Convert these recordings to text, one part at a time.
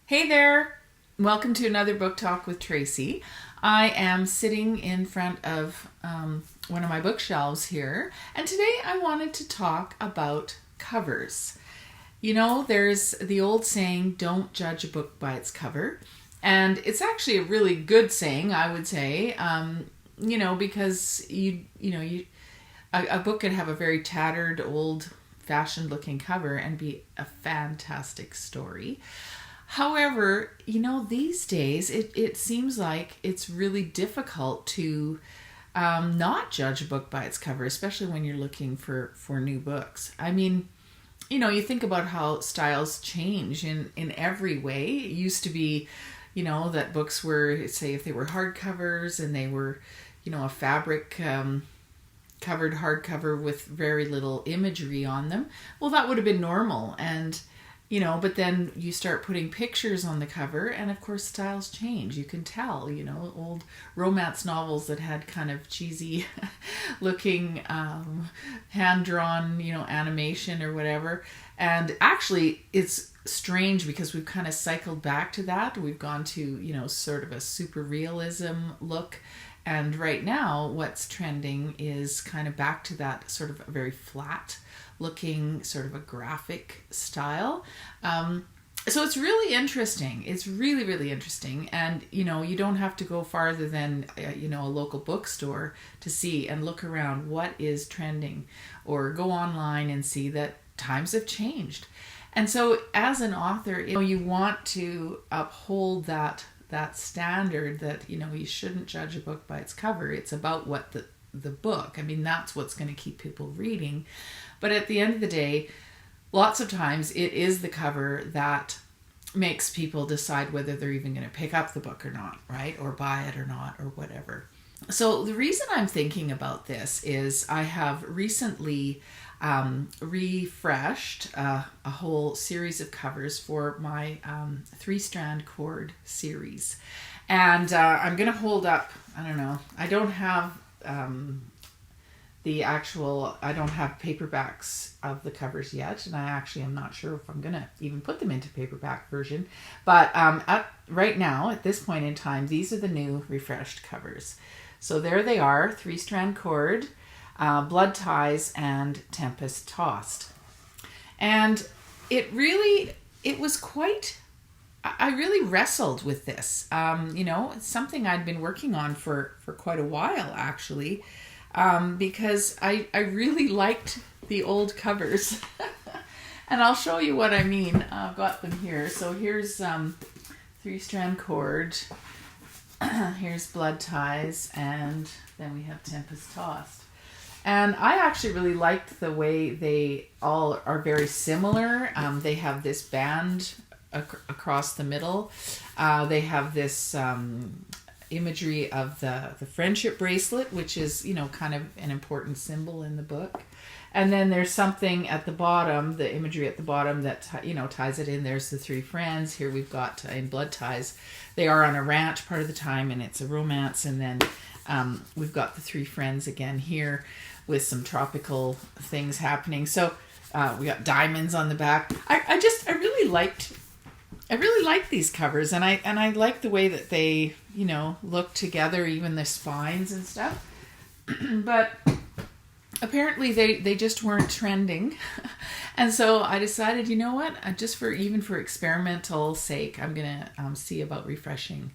Hey there! Welcome to another book talk with Tracy. I am sitting in front of one of my bookshelves here, and today I wanted to talk about covers. You know, there's the old saying, don't judge a book by its cover. And it's actually a really good saying, I would say, because a book could have a very tattered, old-fashioned looking cover and be a fantastic story. However, these days it seems like it's really difficult to not judge a book by its cover, especially when you're looking for new books. I mean, you think about how styles change in every way. It used to be, that books were, say, if they were hardcovers and they were, a fabric covered hardcover with very little imagery on them, well, that would have been normal. And but then you start putting pictures on the cover, and of course styles change. You can tell, old romance novels that had kind of cheesy looking hand-drawn, animation or whatever. And actually it's strange because we've kind of cycled back to that. We've gone to, sort of a super realism look. And right now what's trending is kind of back to that sort of a very flat looking sort of a graphic style. So it's really interesting. It's really, really interesting. And, you don't have to go farther than, a local bookstore to see and look around what is trending, or go online and see that times have changed. And so as an author, you want to uphold that standard that, you shouldn't judge a book by its cover. It's about what the book, that's what's going to keep people reading. But at the end of the day, lots of times it is the cover that makes people decide whether they're even going to pick up the book or not, right? Or buy it or not, or whatever. So the reason I'm thinking about this is I have recently refreshed a whole series of covers for my 3-strand cord series. And I'm going to hold up, I don't have I don't have paperbacks of the covers yet, and I actually am not sure if I'm going to even put them into paperback version. But right now, at this point in time, these are the new refreshed covers. So there they are, 3-strand cord, Blood Ties, and Tempest Tossed. And I really wrestled with this. It's something I'd been working on for quite a while, actually. Because I really liked the old covers. And I'll show you what I mean. I've got them here. So here's 3-strand cord. Here's Blood Ties. And then we have Tempest Tossed. And I actually really liked the way they all are very similar. They have this band across the middle. They have this imagery of the friendship bracelet, which is, kind of an important symbol in the book. And then there's something at the bottom, the imagery at the bottom that, ties it in. There's the 3 friends. Here we've got in Blood Ties, they are on a ranch part of the time, and it's a romance. And then we've got the 3 friends again here with some tropical things happening. So we got diamonds on the back. I really liked these covers, and I like the way that they, look together, even the spines and stuff. But apparently they just weren't trending. And so I decided, you know what, just for experimental sake, I'm going to see about refreshing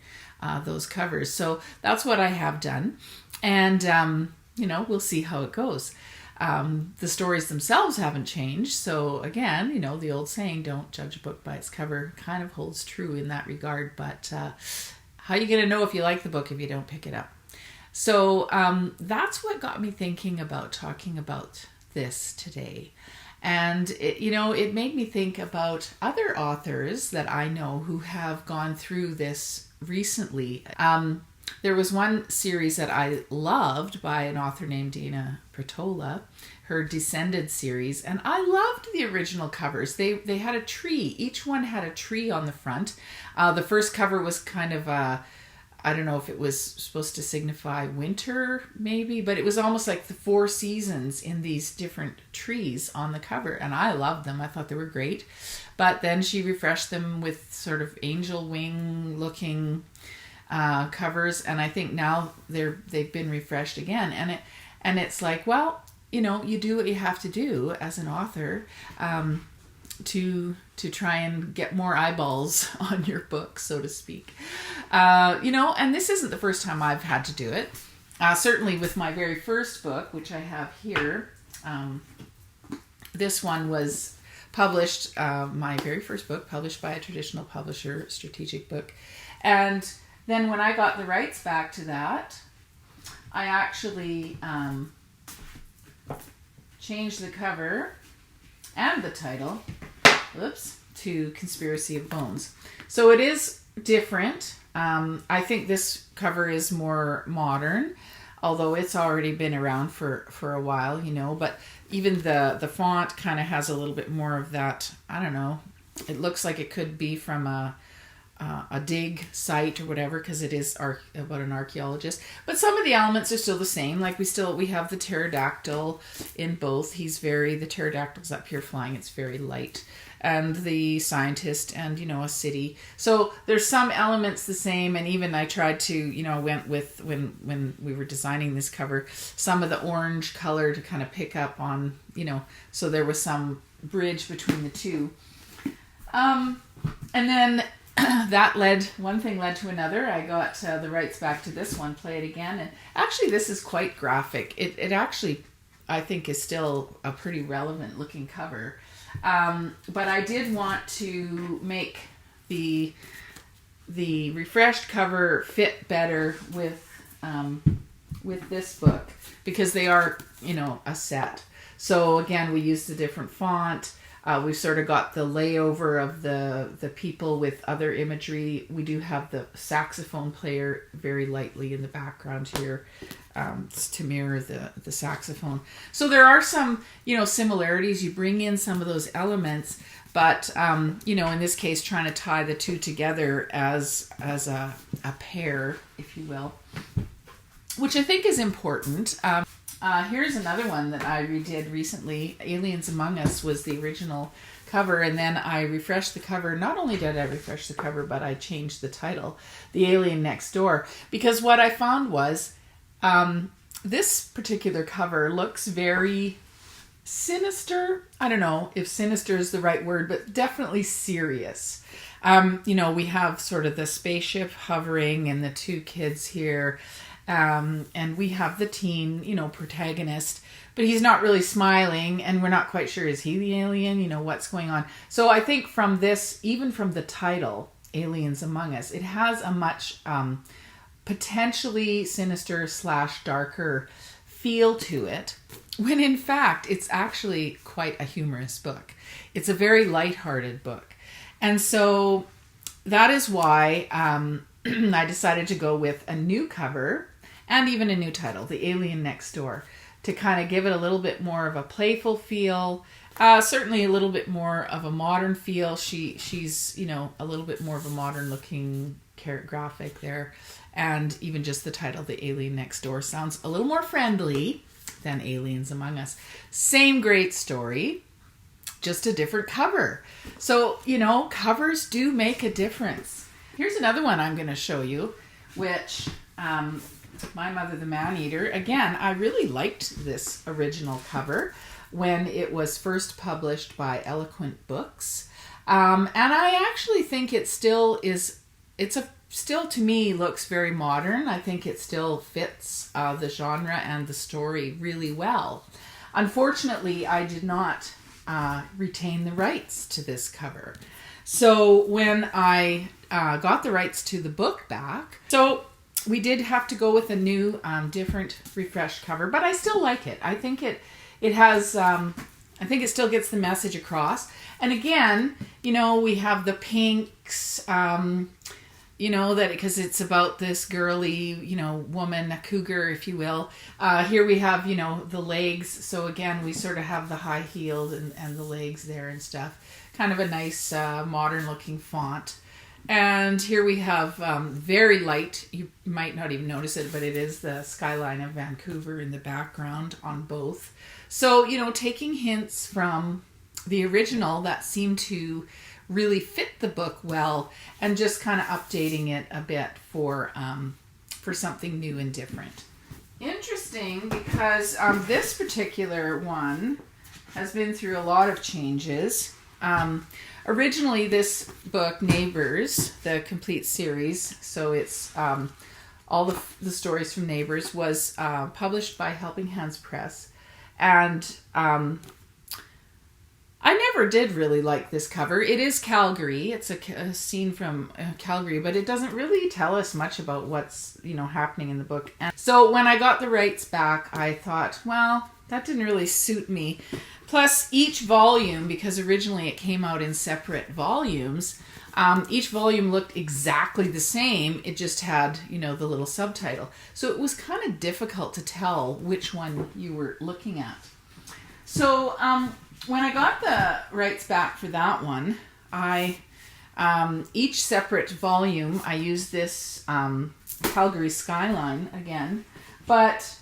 those covers. So that's what I have done. And, we'll see how it goes. The stories themselves haven't changed. So again, the old saying, don't judge a book by its cover, kind of holds true in that regard. But how are you going to know if you like the book if you don't pick it up? So that's what got me thinking about talking about this today. And it made me think about other authors that I know who have gone through this recently. There was one series that I loved by an author named Dana Pratola, her Descended series, and I loved the original covers. They had a tree. Each one had a tree on the front. The first cover was kind of I don't know if it was supposed to signify winter, maybe, but it was almost like the 4 seasons in these different trees on the cover, and I loved them. I thought they were great. But then she refreshed them with sort of angel wing looking covers, and I think now they've been refreshed again, and it's like, well, you know, you do what you have to do as an author to try and get more eyeballs on your book, so to speak. You know, and this isn't the first time I've had to do it. Certainly with my very first book, which I have here. This one was published, my very first book, published by a traditional publisher, Strategic Book. And then when I got the rights back to that, I actually changed the cover and the title, to Conspiracy of Bones. So it is different. I think this cover is more modern, although it's already been around for a while, you know, but even the font kind of has a little bit more of that, I don't know, it looks like it could be from a dig site or whatever, because it is about an archaeologist, but some of the elements are still the same. Like we have the pterodactyl in both. The pterodactyl's up here flying, it's very light, and the scientist, and, you know, a city. So there's some elements the same, and even I tried to, you know, went with, when we were designing this cover, some of the orange color to kind of pick up on, you know, so there was some bridge between the two. And then one thing led to another. I got the rights back to this one, Play It Again, and actually this is quite graphic. It actually, I think, is still a pretty relevant looking cover. But I did want to make the refreshed cover fit better with this book, because they are, you know, a set. So again, we used a different font. We've sort of got the layover of the people with other imagery. We do have the saxophone player very lightly in the background here, to mirror the saxophone. So there are some, you know, similarities. You bring in some of those elements, but, you know, in this case, trying to tie the two together as a pair, if you will, which I think is important. Here's another one that I redid recently. Aliens Among Us was the original cover, and then I refreshed the cover. Not only did I refresh the cover, but I changed the title, The Alien Next Door, because what I found was this particular cover looks very sinister. I don't know if sinister is the right word, but definitely serious. You know, we have sort of the spaceship hovering and the two kids here. And we have the teen, you know, protagonist, but he's not really smiling, and we're not quite sure, is he the alien? You know, what's going on? So I think from this, even from the title, Aliens Among Us, it has a much potentially sinister / darker feel to it, when in fact, it's actually quite a humorous book. It's a very lighthearted book. And so that is why I decided to go with a new cover and even a new title, The Alien Next Door, to kind of give it a little bit more of a playful feel, certainly a little bit more of a modern feel. She's, you know, a little bit more of a modern looking graphic there, and even just the title, The Alien Next Door, sounds a little more friendly than Aliens Among Us. Same great story, just a different cover. So, you know, covers do make a difference. Here's another one I'm going to show you, which... My Mother the Man-Eater. Again, I really liked this original cover when it was first published by Eloquent Books. And I actually think it still is, still to me looks very modern. I think it still fits the genre and the story really well. Unfortunately, I did not retain the rights to this cover. So when I got the rights to the book back, we did have to go with a new, different, refreshed cover, but I still like it. I think it has, I think it still gets the message across. And again, you know, we have the pinks, you know, that because it's about this girly, you know, woman, a cougar, if you will. Here we have, you know, the legs. So again, we sort of have the high heeled and the legs there and stuff. Kind of a nice, modern looking font. And here we have very light, you might not even notice it, but it is the skyline of Vancouver in the background on both. So, taking hints from the original that seemed to really fit the book well, and just kind of updating it a bit for something new and different. Interesting, because this particular one has been through a lot of changes. Originally, this book, Neighbors, the complete series, so it's all the stories from Neighbors, was published by Helping Hands Press. And I never did really like this cover. It is Calgary. It's a scene from Calgary, but it doesn't really tell us much about what's, happening in the book. And so when I got the rights back, I thought, well, that didn't really suit me. Plus, each volume, because originally it came out in separate volumes, each volume looked exactly the same. It just had, the little subtitle. So it was kind of difficult to tell which one you were looking at. So when I got the rights back for that one, each separate volume, I used this Calgary skyline again, but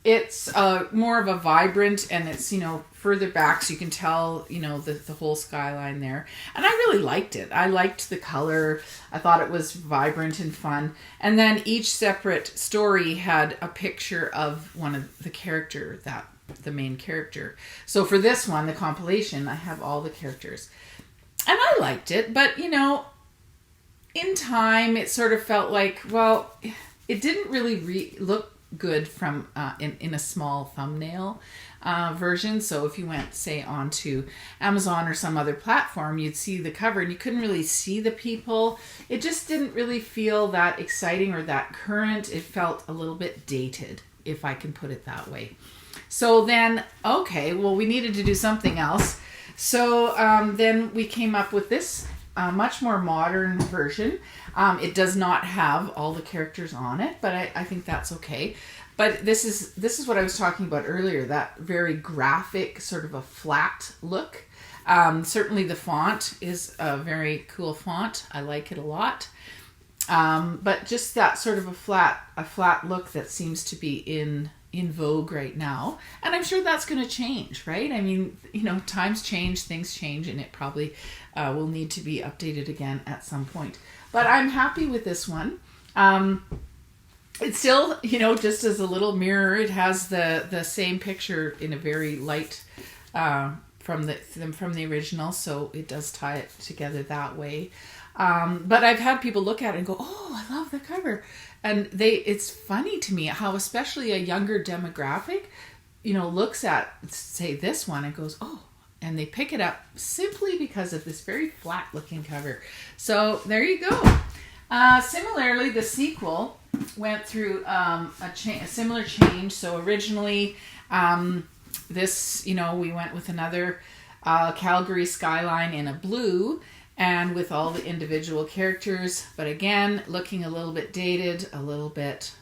it's more of a vibrant, and it's, further back, so you can tell, the whole skyline there. And I really liked it. I liked the color. I thought it was vibrant and fun. And then each separate story had a picture of one of the character, the main character. So for this one, the compilation, I have all the characters. And I liked it, but, in time, it sort of felt like, well, it didn't really look good from in a small thumbnail version. So if you went, say, onto Amazon or some other platform, you'd see the cover and you couldn't really see the people. It just didn't really feel that exciting or that current. It felt a little bit dated, if I can put it that way. So then, okay, well, we needed to do something else. So then we came up with this much more modern version. It does not have all the characters on it, but I think that's okay. But this is what I was talking about earlier, that very graphic, sort of a flat look. Certainly the font is a very cool font. I like it a lot. But just that sort of a flat look that seems to be in vogue right now. And I'm sure that's going to change, right? I mean, times change, things change, and it probably will need to be updated again at some point. But I'm happy with this one. It's still, just as a little mirror, it has the same picture in a very light from the original, so it does tie it together that way. But I've had people look at it and go, "Oh, I love the cover," and it's funny to me how especially a younger demographic, looks at, say, this one and goes, "Oh," and they pick it up simply because of this very flat looking cover. So there you go. Similarly, the sequel went through a similar change. So originally, this, we went with another Calgary skyline in a blue and with all the individual characters. But again, looking a little bit dated, a little bit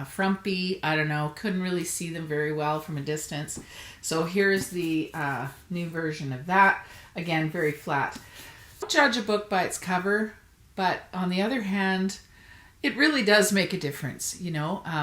frumpy. I don't know. Couldn't really see them very well from a distance. So here's the new version of that. Again, very flat. Don't judge a book by its cover, but on the other hand, it really does make a difference.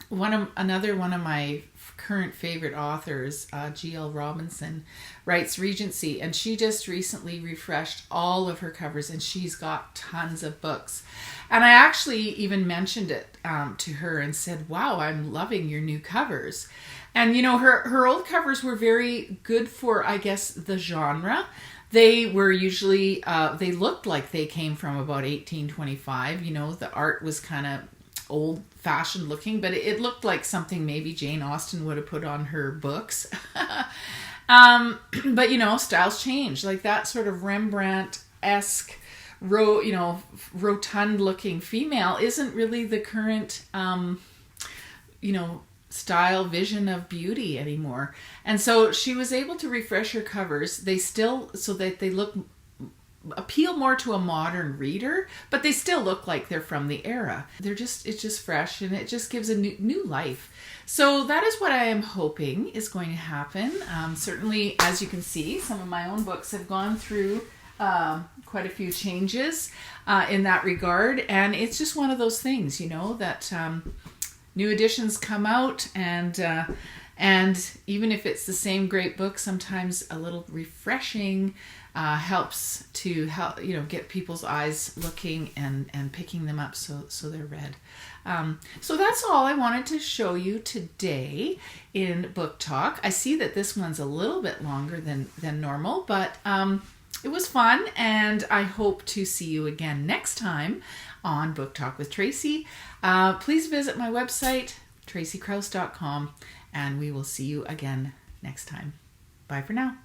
One of my current favorite authors, G.L. Robinson, writes Regency, and she just recently refreshed all of her covers, and she's got tons of books. And I actually even mentioned it to her and said, "Wow, I'm loving your new covers." And her old covers were very good for, I guess, the genre. They were usually, they looked like they came from about 1825. The art was kind of old-fashioned looking, but it looked like something maybe Jane Austen would have put on her books. But, styles change. Like that sort of Rembrandt-esque, rotund-looking female isn't really the current, style vision of beauty anymore. And so she was able to refresh her covers. They still, so that they appeal more to a modern reader, but they still look like they're from the era. It's just fresh, and it just gives a new life. So that is what I am hoping is going to happen. Certainly, as you can see, some of my own books have gone through quite a few changes in that regard, and it's just one of those things, that new editions come out, and even if it's the same great book, sometimes a little refreshing helps to get people's eyes looking and picking them up so they're read. So that's all I wanted to show you today in Book Talk. I see that this one's a little bit longer than normal, but it was fun, and I hope to see you again next time on Book Talk with Tracy. Please visit my website, tracykrause.com, and we will see you again next time. Bye for now.